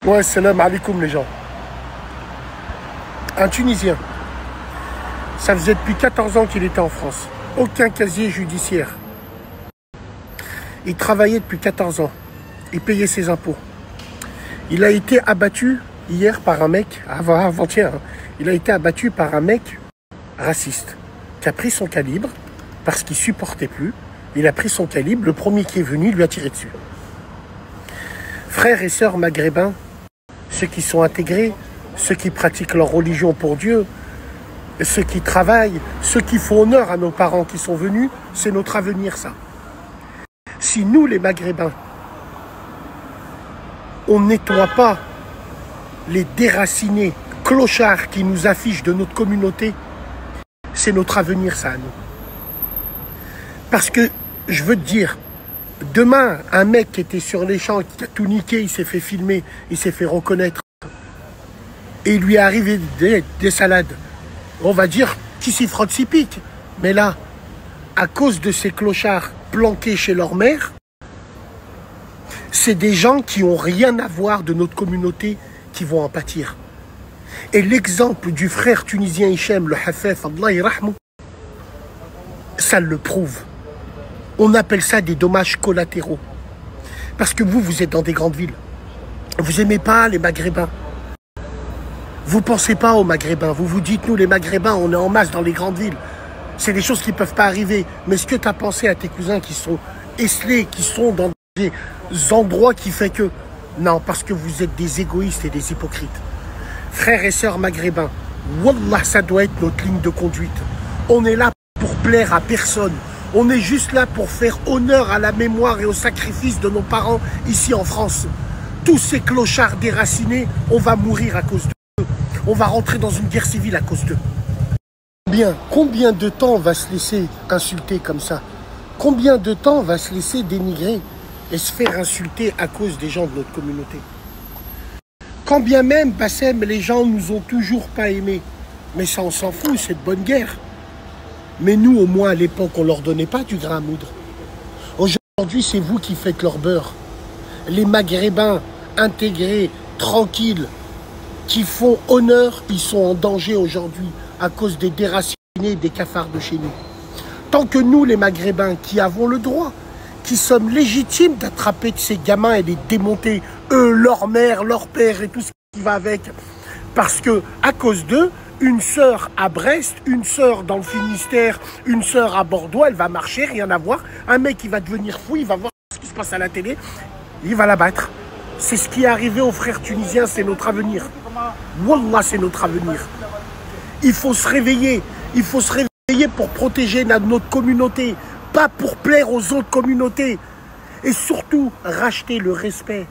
Ouais, salam alaikum les gens. Un Tunisien. Ça faisait depuis 14 ans qu'il était en France. Aucun casier judiciaire. Il travaillait depuis 14 ans. Il payait ses impôts. Il a été abattu hier par un mec, avant-hier, il a été abattu par un mec raciste qui a pris son calibre parce qu'il supportait plus. Il a pris son calibre, le premier qui est venu lui a tiré dessus. Frères et sœurs maghrébins, ceux qui sont intégrés, ceux qui pratiquent leur religion pour Dieu, ceux qui travaillent, ceux qui font honneur à nos parents qui sont venus, c'est notre avenir ça. Si nous les Maghrébins, on ne nettoie pas les déracinés clochards qui nous affichent de notre communauté, c'est notre avenir ça à nous. Parce que, je veux te dire, demain, un mec qui était sur les champs, qui a tout niqué, il s'est fait filmer, il s'est fait reconnaître, et il lui est arrivé des salades, on va dire qui s'y frotte s'y pique. Mais là, à cause de ces clochards planqués chez leur mère, c'est des gens qui n'ont rien à voir de notre communauté qui vont en pâtir. Et l'exemple du frère tunisien Hichem, le Hafef, Allah yarahmou, ça le prouve. On appelle ça des dommages collatéraux. Parce que vous êtes dans des grandes villes. Vous n'aimez pas les Maghrébins. Vous ne pensez pas aux Maghrébins. Vous vous dites, nous les Maghrébins, on est en masse dans les grandes villes. C'est des choses qui ne peuvent pas arriver. Mais est-ce que tu as pensé à tes cousins qui sont esselés, qui sont dans des endroits qui fait que... Non, parce que vous êtes des égoïstes et des hypocrites. Frères et sœurs maghrébins, wallah, ça doit être notre ligne de conduite. On est là pour plaire à personne. On est juste là pour faire honneur à la mémoire et au sacrifice de nos parents ici en France. Tous ces clochards déracinés, on va mourir à cause d'eux. On va rentrer dans une guerre civile à cause d'eux. Combien de temps on va se laisser insulter comme ça? Combien de temps on va se laisser dénigrer et se faire insulter à cause des gens de notre communauté? Quand bien même, Bassem, les gens nous ont toujours pas aimés. Mais ça, on s'en fout, c'est de bonne guerre. Mais nous, au moins, à l'époque, on leur donnait pas du grain à moudre. Aujourd'hui, c'est vous qui faites leur beurre. Les Maghrébins intégrés, tranquilles, qui font honneur, ils sont en danger aujourd'hui à cause des déracinés et des cafards de chez nous. Tant que nous, les Maghrébins, qui avons le droit, qui sommes légitimes d'attraper de ces gamins et les démonter, eux, leur mère, leur père et tout ce qui va avec. Parce que, à cause d'eux, une sœur à Brest, une sœur dans le Finistère, une sœur à Bordeaux, elle va marcher, rien à voir. Un mec, il va devenir fou, il va voir ce qui se passe à la télé, il va la battre. C'est ce qui est arrivé aux frères tunisiens, c'est notre avenir. Wallah, c'est notre avenir. Il faut se réveiller. Il faut se réveiller pour protéger notre communauté, pas pour plaire aux autres communautés. Et surtout, racheter le respect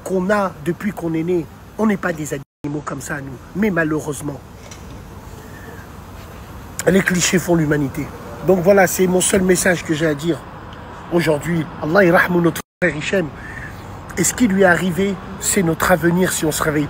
qu'on a depuis qu'on est né. On n'est pas des animaux comme ça, nous. Mais malheureusement, les clichés font l'humanité. Donc voilà, c'est mon seul message que j'ai à dire aujourd'hui. Allah yarahmou notre frère Hichem. Et ce qui lui est arrivé, c'est notre avenir si on ne se réveille pas.